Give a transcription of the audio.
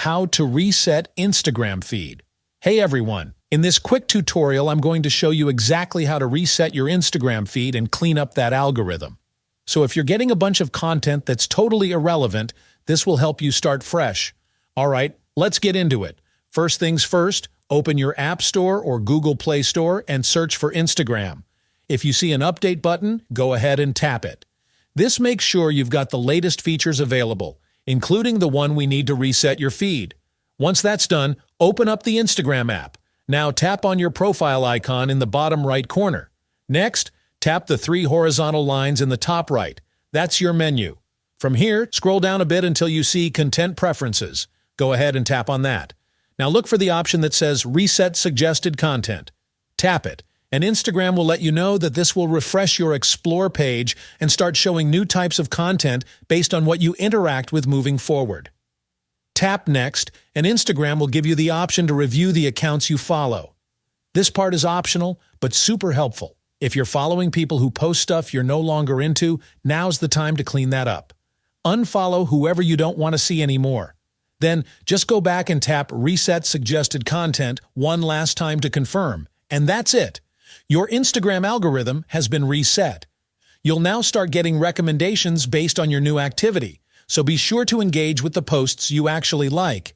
how to reset Instagram feed. Hey everyone, in this quick tutorial I'm going to show you exactly how to reset your Instagram feed and clean up that algorithm. So if you're getting a bunch of content that's totally irrelevant, this will help you start fresh. Alright, let's get into it. First things first, open your App Store or Google Play Store and search for Instagram. If you see an update button, go ahead and tap it. This makes sure you've got the latest features available, including the one we need to reset your feed. Once that's done, open up the Instagram app. Now tap on your profile icon in the bottom right corner. Next, tap the 3 horizontal lines in the top right. That's your menu. From here, scroll down a bit until you see Content Preferences. Go ahead and tap on that. Now look for the option that says Reset Suggested Content. Tap it, and Instagram will let you know that this will refresh your Explore page and start showing new types of content based on what you interact with moving forward. Tap Next, and Instagram will give you the option to review the accounts you follow. This part is optional, but super helpful. If you're following people who post stuff you're no longer into, now's the time to clean that up. Unfollow whoever you don't want to see anymore. Then just go back and tap Reset Suggested Content one last time to confirm, and that's it. Your Instagram algorithm has been reset. You'll now start getting recommendations based on your new activity, so be sure to engage with the posts you actually like.